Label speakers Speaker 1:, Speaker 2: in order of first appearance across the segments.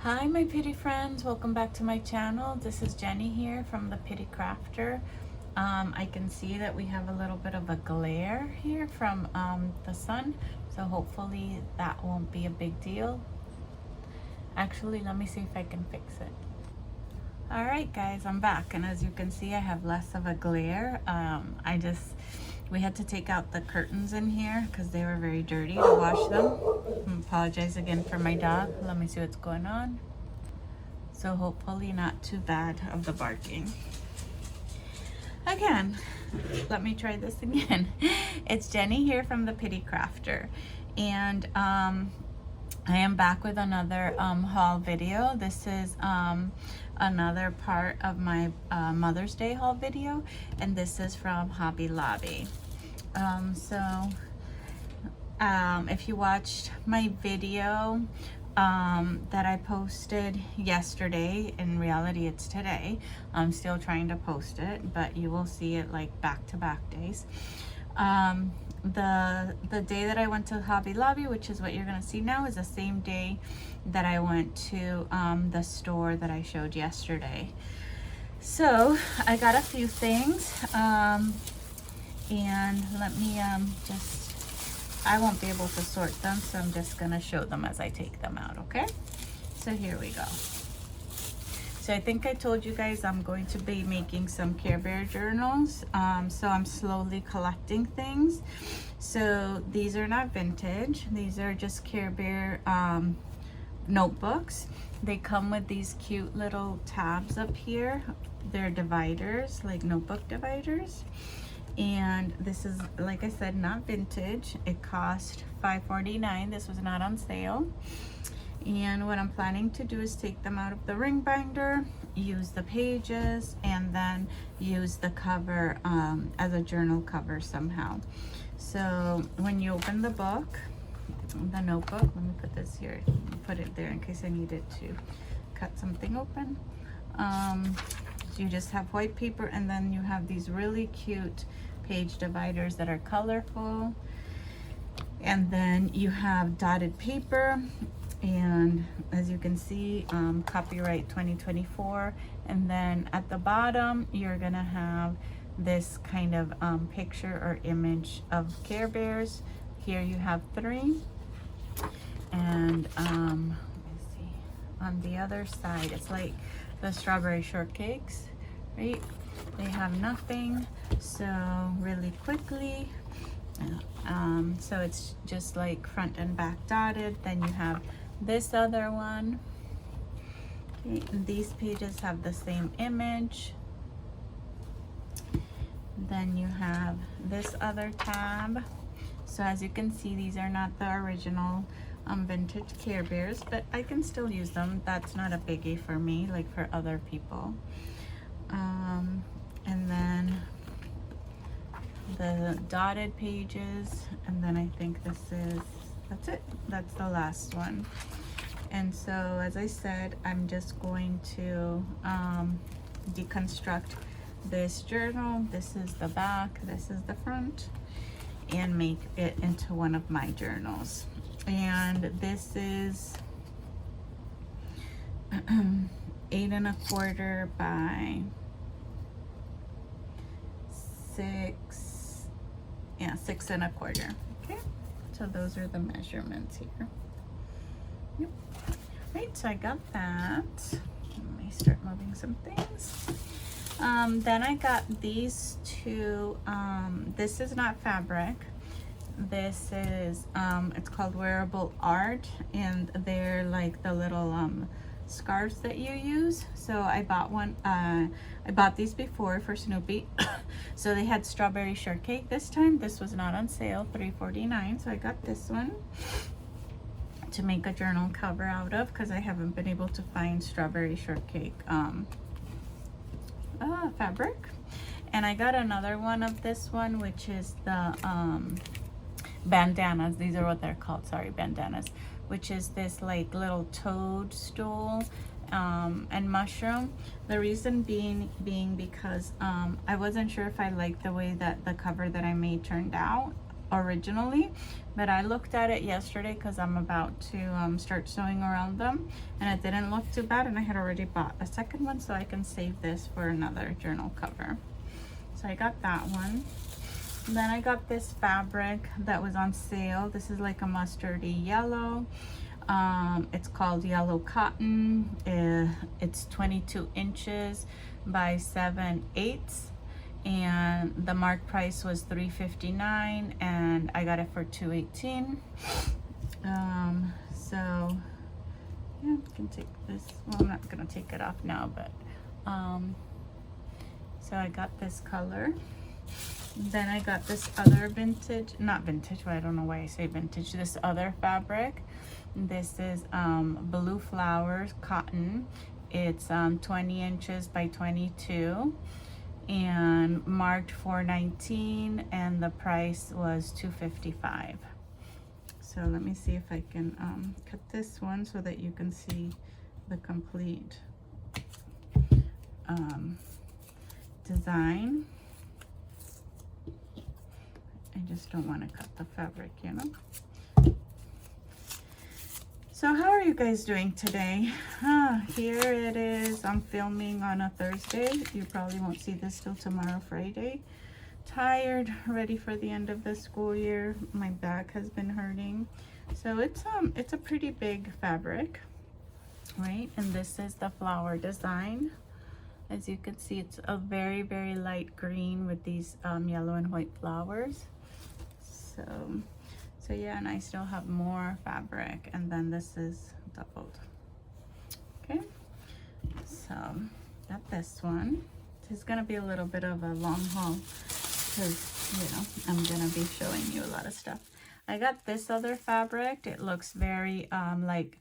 Speaker 1: Hi my Pity friends, welcome back to my channel. This is Jenny here from the Pity Crafter. I can see that we have a little bit of a glare here from the sun, so hopefully that won't be a big deal. Actually, let me see if I can fix it. Alright guys, I'm back, and as you can see I have less of a glare. We had to take out the curtains in here because they were very dirty to wash them. I apologize again for my dog. Let me see what's going on. So hopefully not too bad of the barking. Again, let me try this again. It's Jenny here from the Pity Crafter, and I am back with another haul video. This is another part of my Mother's Day haul video, and this is from Hobby Lobby. If you watched my video that I posted yesterday, in reality it's today, I'm still trying to post it, but you will see it like back-to-back days. The day that I went to Hobby Lobby, which is what you're gonna see now, is the same day that I went to the store that I showed yesterday. So I got a few things, and let me I won't be able to sort them, so I'm just gonna show them as I take them out, okay? So here we go. So I think I told you guys I'm going to be making some Care Bear journals. So I'm slowly collecting things. So these are not vintage. These are just Care Bear notebooks. They come with these cute little tabs up here. They're dividers, like notebook dividers. And this is, like I said, not vintage. It cost $5.49. This was not on sale. And what I'm planning to do is take them out of the ring binder, use the pages, and then use the cover as a journal cover somehow. So when you open the book, the notebook, let me put this here, put it there in case I needed to cut something open. You just have white paper, and then you have these really cute page dividers that are colorful, and then you have dotted paper, and as you can see, copyright 2024. And then at the bottom you're gonna have this kind of picture or image of Care Bears. Here you have 3, and let me see, on the other side it's like the strawberry shortcakes, right? They have nothing, so really quickly, so it's just like front and back dotted. Then you have this other one, okay, and these pages have the same image. Then you have this other tab. So as you can see, these are not the original vintage Care Bears, but I can still use them. That's not a biggie for me, like for other people. And then the dotted pages, and then I think that's it. That's the last one. And so as I said, I'm just going to deconstruct this journal. This is the back, this is the front, and make it into one of my journals. And this is 8 1/4 by 6 1/4. Okay, so those are the measurements here. Yep. Right, so I got that. Let me start moving some things. Then I got these 2. This is not fabric. This is it's called Wearable Art, and they're like the little scarves that you use. So I bought one. I bought these before for Snoopy. So they had strawberry shortcake this time. This was not on sale, $3.49. So I got this one to make a journal cover out of, because I haven't been able to find strawberry shortcake fabric. And I got another one of this one, which is the bandanas. These are what they're called, sorry, bandanas, which is this like little toadstool and mushroom. The reason being because I wasn't sure if I liked the way that the cover that I made turned out. originally, but I looked at it yesterday because I'm about to start sewing around them, and it didn't look too bad, and I had already bought a second one, so I can save this for another journal cover. So I got that one. Then I got this fabric that was on sale. This is like a mustardy yellow. It's called Yellow Cotton. It's 22 inches by 7/8, and the marked price was $3.59, and I got it for $2.18. So yeah, I can take this. Well, I'm not gonna take it off now, but so I got this color. Then I got this other vintage, not vintage, but I don't know why I say vintage, this other fabric. This is Blue Flowers cotton. It's 20 inches by 22 and marked $4.19, and the price was $2.55. So let me see if I can cut this one so that you can see the complete design. I just don't want to cut the fabric, you know. So how are you guys doing today? Here it is. I'm filming on a Thursday. You probably won't see this till tomorrow, Friday. Tired, ready for the end of the school year. My back has been hurting. So it's a pretty big fabric, right? And this is the flower design. As you can see, it's a very, very light green with these yellow and white flowers. So yeah, and I still have more fabric, and then this is doubled. Okay, so got this one. This is gonna be a little bit of a long haul because, you know, I'm gonna be showing you a lot of stuff. I got this other fabric. It looks very like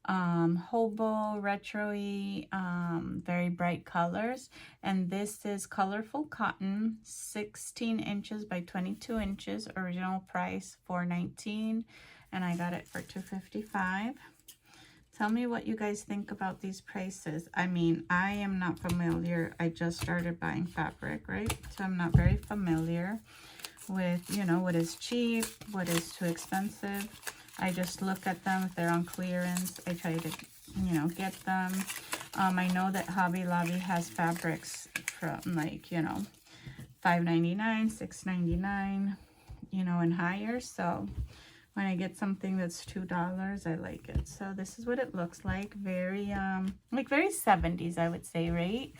Speaker 1: hobo, retro-y, very bright colors, and this is colorful cotton, 16 inches by 22 inches, original price $4.19, and I got it for $2.55. Tell me what you guys think about these prices. I mean, I am not familiar. I just started buying fabric, right? So I'm not very familiar with, you know, what is cheap, what is too expensive. I just look at them. If they're on clearance, I try to, you know, get them. I know that Hobby Lobby has fabrics from, like, you know, $5.99, $6.99, you know, and higher. So when I get something that's $2, I like it. So this is what it looks like. Very like very 70s, I would say, right?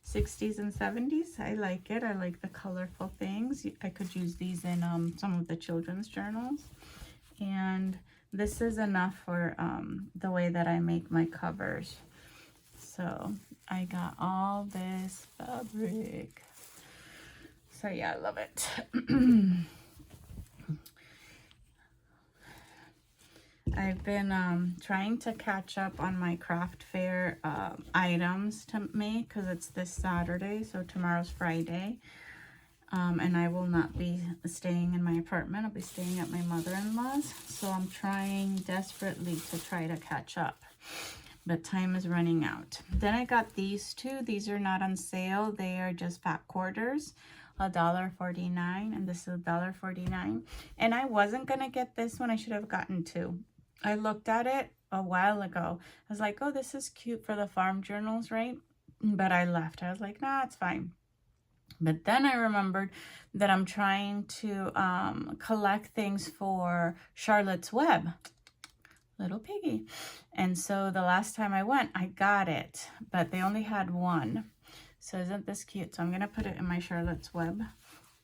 Speaker 1: 60s and 70s. I like it. I like the colorful things. I could use these in some of the children's journals. And this is enough for the way that I make my covers. So I got all this fabric. So yeah, I love it. I've been trying to catch up on my craft fair items to make, because it's this Saturday, so tomorrow's Friday. And I will not be staying in my apartment. I'll be staying at my mother-in-law's. So I'm trying desperately to try to catch up. But time is running out. Then I got these two. These are not on sale. They are just fat quarters. $1.49. And this is $1.49. And I wasn't going to get this one. I should have gotten two. I looked at it a while ago. I was like, oh, this is cute for the farm journals, right? But I left. I was like, nah, it's fine. But then I remembered that I'm trying to collect things for Charlotte's Web, little piggy. And so the last time I went, I got it, but they only had one. So isn't this cute? So I'm going to put it in my Charlotte's Web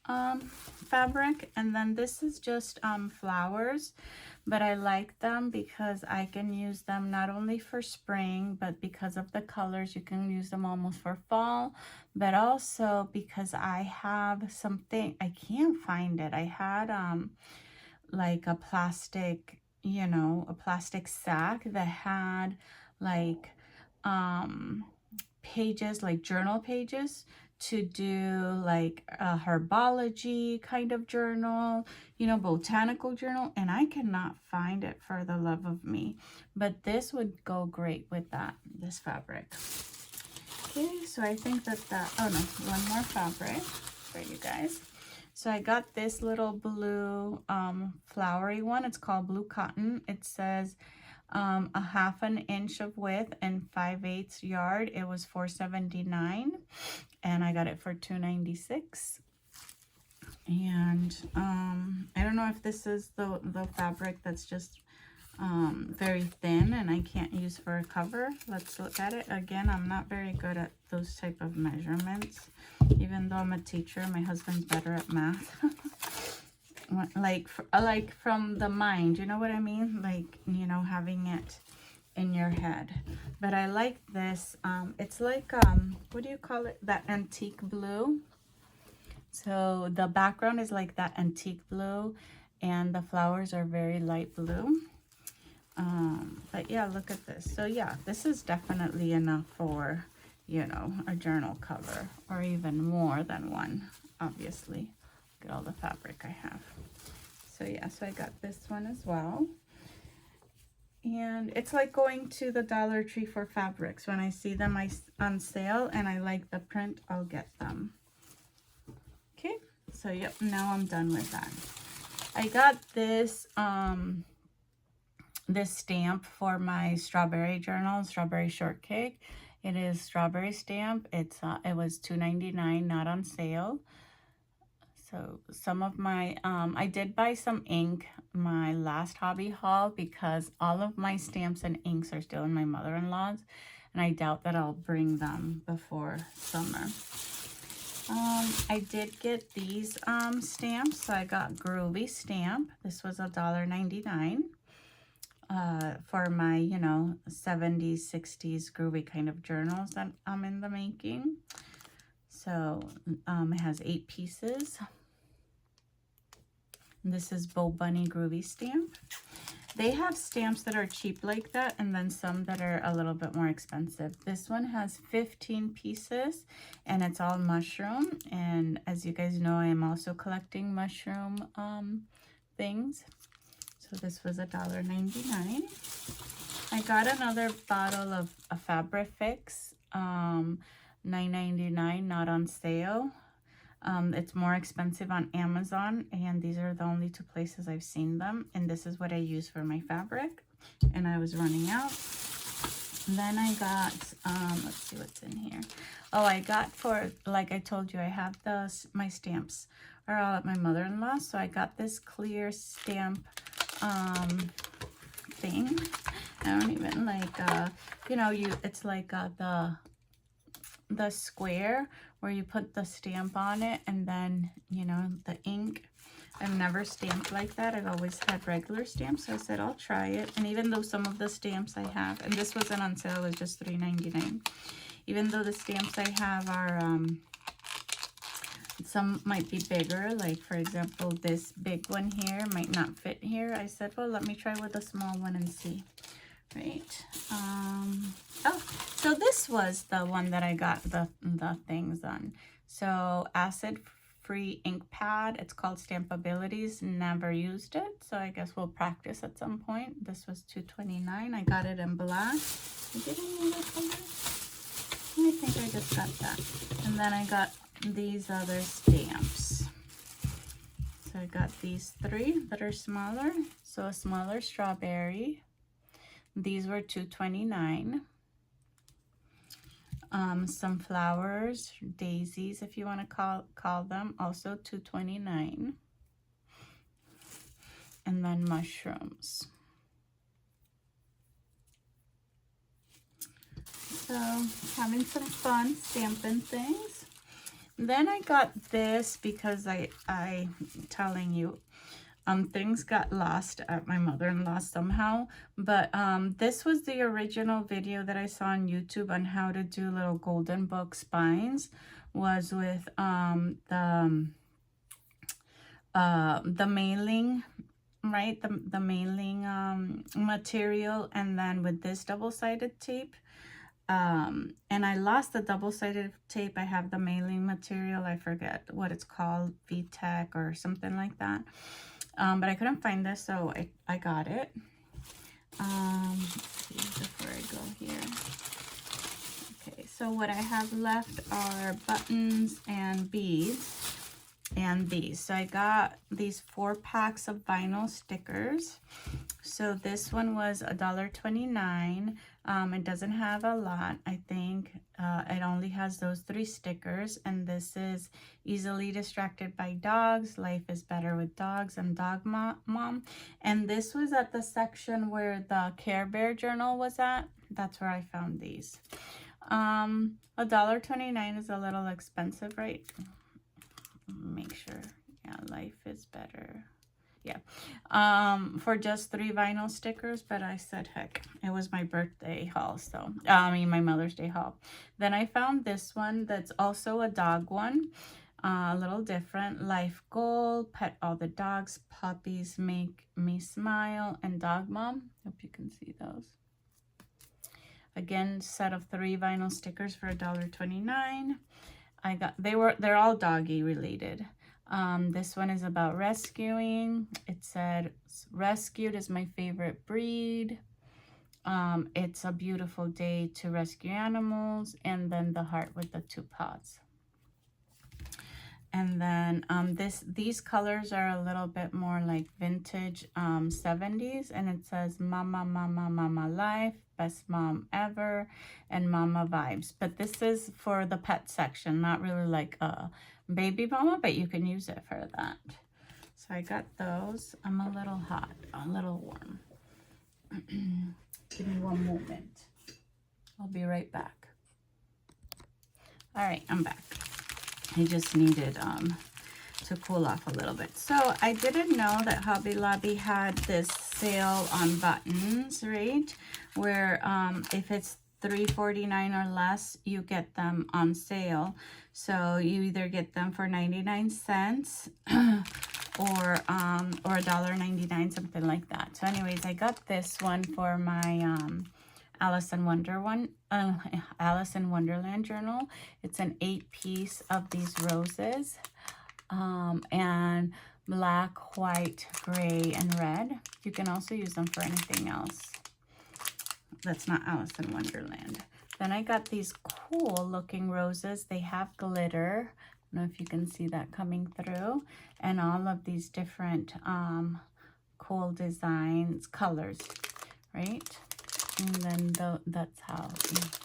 Speaker 1: fabric. And then this is just flowers, but I like them because I can use them not only for spring, but because of the colors, you can use them almost for fall, but also because I have something, I can't find it. I had like a plastic, you know, a plastic sack that had like pages, like journal pages, to do like a herbology kind of journal, you know, botanical journal, and I cannot find it for the love of me. But this would go great with that, this fabric. Okay, so I think that oh no, one more fabric for you guys. So I got this little blue flowery one. It's called Blue Cotton. It says a 1/2 inch of width and 5/8 yard. It was $4.79 and I got it for $2.96. And I don't know if this is the fabric that's just very thin and I can't use for a cover. Let's look at it. Again, I'm not very good at those type of measurements. Even though I'm a teacher, my husband's better at math. like from the mind, you know what I mean? Like, you know, having it in your head. But I like this. It's like, what do you call it? That antique blue. So the background is like that antique blue and the flowers are very light blue. But yeah, look at this. So yeah, this is definitely enough for, you know, a journal cover, or even more than one, obviously. Look at all the fabric I have. So yeah, so I got this one as well. And it's like going to the Dollar Tree for fabrics. When I see them on sale and I like the print, I'll get them. Okay, so yep, now I'm done with that. I got this this stamp for my strawberry journal, strawberry shortcake. It is strawberry stamp. It was $2.99, not on sale. So some of my I did buy some ink my last hobby haul because all of my stamps and inks are still in my mother-in-law's, and I doubt that I'll bring them before summer. I did get these stamps. So I got Groovy stamp. This was $1.99 for my, you know, 70s, 60s groovy kind of journals that I'm in the making. So it has 8 pieces. This is Bo Bunny Groovy stamp. They have stamps that are cheap like that, and then some that are a little bit more expensive. This one has 15 pieces, and it's all mushroom. And as you guys know, I am also collecting mushroom things. So this was $1.99. I got another bottle of a Fabrifix, $9.99, not on sale. It's more expensive on Amazon, and these are the only 2 places I've seen them. And this is what I use for my fabric, and I was running out. And then I got, let's see what's in here. Oh, I got for, like I told you, I have my stamps are all at my mother-in-law. So I got this clear stamp thing. I don't even like, you know, it's like the square where you put the stamp on it, and then, you know, the ink. I've never stamped like that. I've always had regular stamps, so I said I'll try it. And even though some of the stamps I have, and this wasn't on sale, it was just $3.99. Even though the stamps I have are some might be bigger, like for example this big one here might not fit here, I said, well, let me try with a small one and see. Right. Oh, so this was the one that I got the things on. So acid-free ink pad. It's called Stampabilities. Never used it, so I guess we'll practice at some point. This was $2.29. I got it in black. I did any other color? I think I just got that. And then I got these other stamps. So I got these 3 that are smaller. So a smaller strawberry. These were $2.29. Some flowers, daisies, if you want to call them, also $2.29. And then mushrooms. So having some fun stamping things. Then I got this because I telling you, things got lost at my mother-in-law's somehow, but this was the original video that I saw on YouTube on how to do little golden book spines. Was with the mailing, right? The mailing material, and then with this double-sided tape. And I lost the double-sided tape. I have the mailing material. I forget what it's called, VTech or something like that. But I couldn't find this, so I got it. Let's see before I go here. Okay, so what I have left are buttons and beads. and these. So I got these 4 packs of vinyl stickers. So this one was $1.29. It doesn't have a lot. I think it only has those 3 stickers, and this is Easily Distracted by Dogs, Life is Better with Dogs, and Dog Mom. And this was at the section where the Care Bear journal was at. That's where I found these. $1.29 is a little expensive, right? Make sure. Yeah, Life is Better. Yeah, for just 3 vinyl stickers, but I said, heck, it was my birthday haul, so, my Mother's Day haul. Then I found this one that's also a dog one, a little different. Life Goal, Pet All the Dogs, Puppies Make Me Smile, and Dog Mom. Hope you can see those. Again, set of 3 vinyl stickers for $1.29. They're all doggy related. This one is about rescuing. It said, rescued is my favorite breed. It's a beautiful day to rescue animals. And then the heart with the 2 paws. And then these colors are a little bit more like vintage 70s. And it says Mama, Mama, Mama Life, Best Mom Ever, and Mama Vibes. But this is for the pet section, not really like a baby mama, but you can use it for that. So I got those. I'm a little hot, a little warm. Give me one moment. I'll be right back. All right, I'm back. I just needed to cool off a little bit. So I didn't know that Hobby Lobby had this sale on buttons, right? Where if it's $3.49 or less, you get them on sale. So you either get them for 99 cents or $1.99, something like that. So anyways, I got this one for my Alice in Wonderland journal. It's an 8-piece of these roses, and black, white, gray, and red. You can also use them for anything else that's not Alice in Wonderland. Then I got these cool looking roses. They have glitter. I don't know if you can see that coming through. And all of these different cool designs, colors, right? And then that's how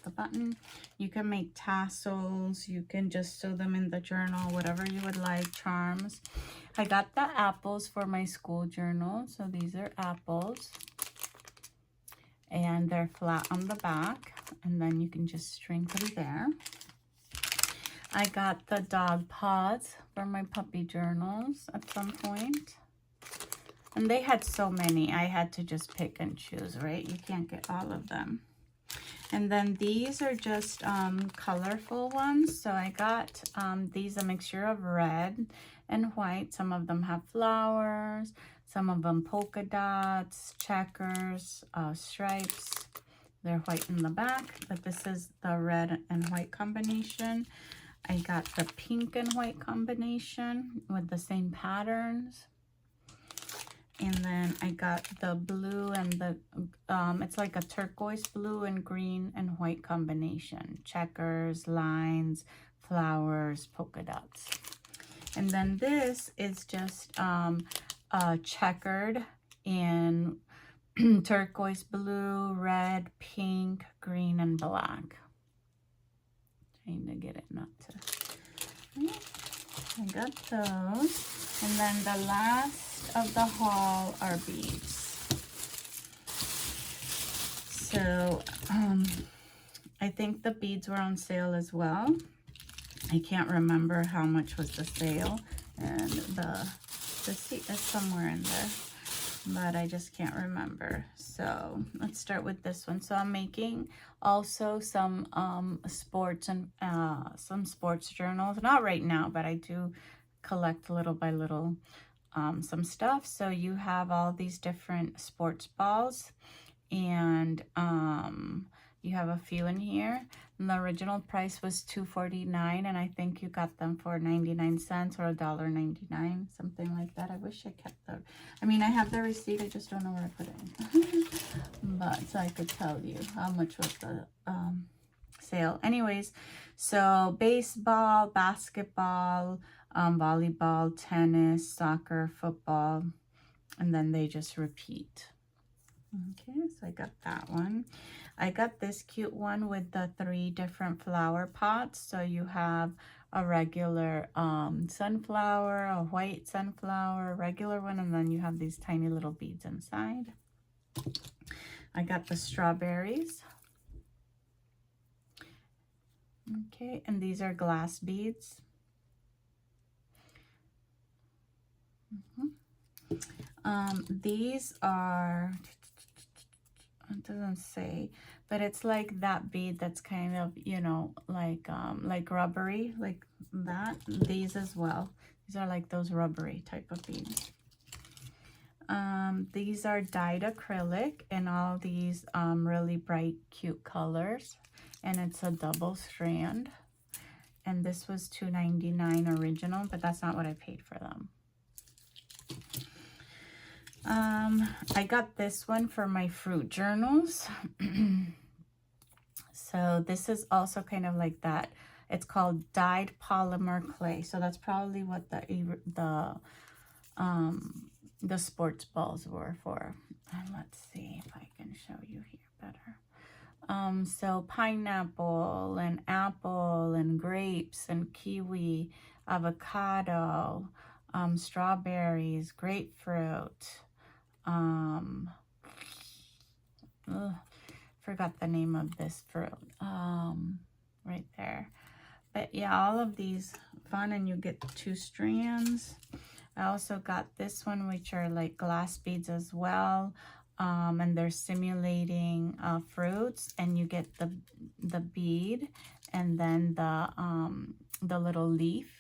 Speaker 1: the button. You can make tassels. You can just sew them in the journal, whatever you would like, charms. I got the apples for my school journal. So these are apples. And they're flat on the back. And then you can just string through there. I got the dog paws for my puppy journals at some point. And they had so many, I had to just pick and choose, right? You can't get all of them. And then these are just colorful ones. So I got these, a mixture of red and white. Some of them have flowers, some of them polka dots, checkers, stripes. They're white in the back, but this is the red and white combination. I got the pink and white combination with the same patterns. And then I got the blue and the, it's like a turquoise blue and green and white combination. Checkers, lines, flowers, polka dots. And then this is just checkered in turquoise blue, red, pink, green, and black. Trying to get it not to... I got those. And then the last of the haul are beads. So I think the beads were on sale as well. I can't remember how much was the sale, and the receipt is somewhere in there, but I just can't remember. So let's start with this one. So I'm making also some sports and some sports journals. Not right now, but I do collect little by little some stuff. So you have all these different sports balls, and you have a few in here. And the original price was $2.49, and I think you got them for 99 cents or $1.99, something like that. I wish I kept the, I mean, I have the receipt, I just don't know where I put it. But so I could tell you how much was the sale. Anyways, so baseball, basketball, volleyball, tennis, soccer, football, and then they just repeat. Okay, so I got that one. I got this cute one with the 3 different flower pots. So you have a regular sunflower, a white sunflower, a regular one, and then you have these tiny little beads inside. I got the strawberries. Okay, and these are glass beads. These are, it doesn't say, but it's like that bead that's kind of, you know, like rubbery, like that. These as well. These are like those rubbery type of beads. These are dyed acrylic, and all these really bright, cute colors. And it's a double strand. And this was $2.99 original, but that's not what I paid for them. I got this one for my fruit journals. So this is also kind of like that. It's called dyed polymer clay. So that's probably what the sports balls were for. And let's see if I can show you here better. So pineapple and apple and grapes and kiwi, avocado, strawberries, grapefruit. Forgot the name of this fruit. Right there. But yeah, all of these fun, and you get 2 strands. I also got this one, which are like glass beads as well. And they're simulating fruits, and you get the bead and then the little leaf.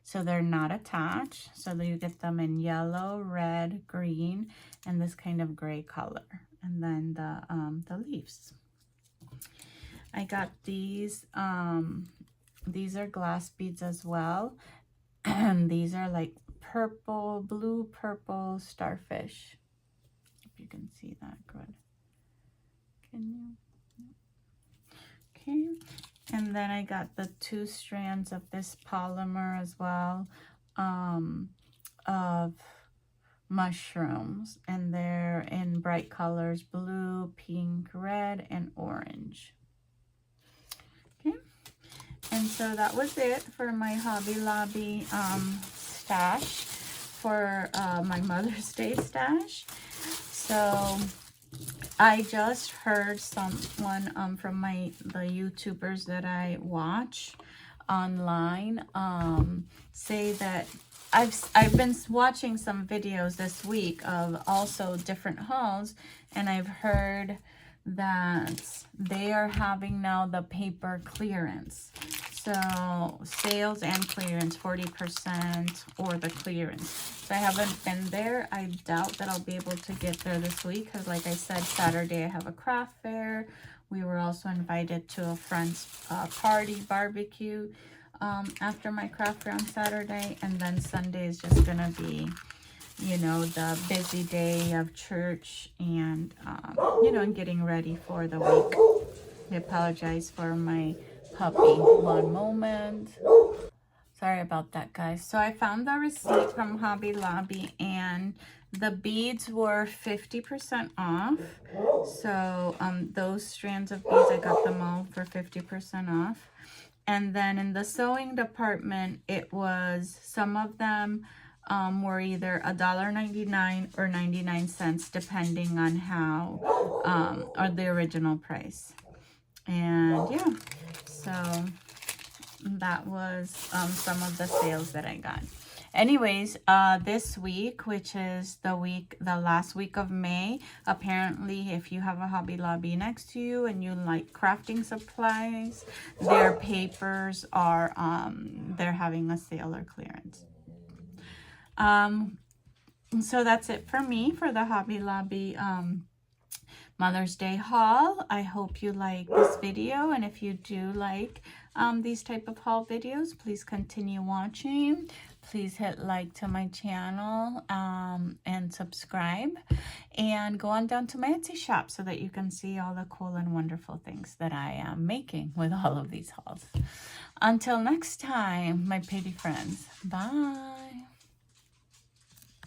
Speaker 1: So they're not attached. So you get them in yellow, red, green, and this kind of gray color. And then the leaves. I got these. These are glass beads as well. And these are like purple, blue, purple starfish. If you can see that good. Can you? Okay. And then I got the 2 strands of this polymer as well, of mushrooms, and they're in bright colors: blue, pink, red, and orange. Okay, and so that was it for my Hobby Lobby stash, for my Mother's Day stash. So I just heard someone from the YouTubers that I watch online say that I've been watching some videos this week of also different hauls, and I've heard that they are having now the paper clearance. So sales and clearance, 40% or the clearance. So I haven't been there. I doubt that I'll be able to get there this week, because like I said, Saturday I have a craft fair. We were also invited to a friend's party barbecue after my craft fair on Saturday. And then Sunday is just gonna be, you know, the busy day of church and, you know, and getting ready for the week. I apologize for my puppy. One moment. Sorry about that, guys. So I found the receipt from Hobby Lobby, and the beads were 50% off. So those strands of beads, I got them all for 50% off. And then in the sewing department, it was, some of them were either $1.99 or 99 cents, depending on how, or the original price. And yeah, so that was some of the sales that I got. Anyways, this week, which is the last week of May, apparently if you have a Hobby Lobby next to you and you like crafting supplies, their papers are they're having a sale or clearance. So that's it for me for the Hobby Lobby Mother's Day haul. I hope you like this video, and if you do like these type of haul videos, please continue watching. please hit like to my channel and subscribe. And go on down to my Etsy shop so that you can see all the cool and wonderful things that I am making with all of these hauls. Until next time, my pretty friends. Bye.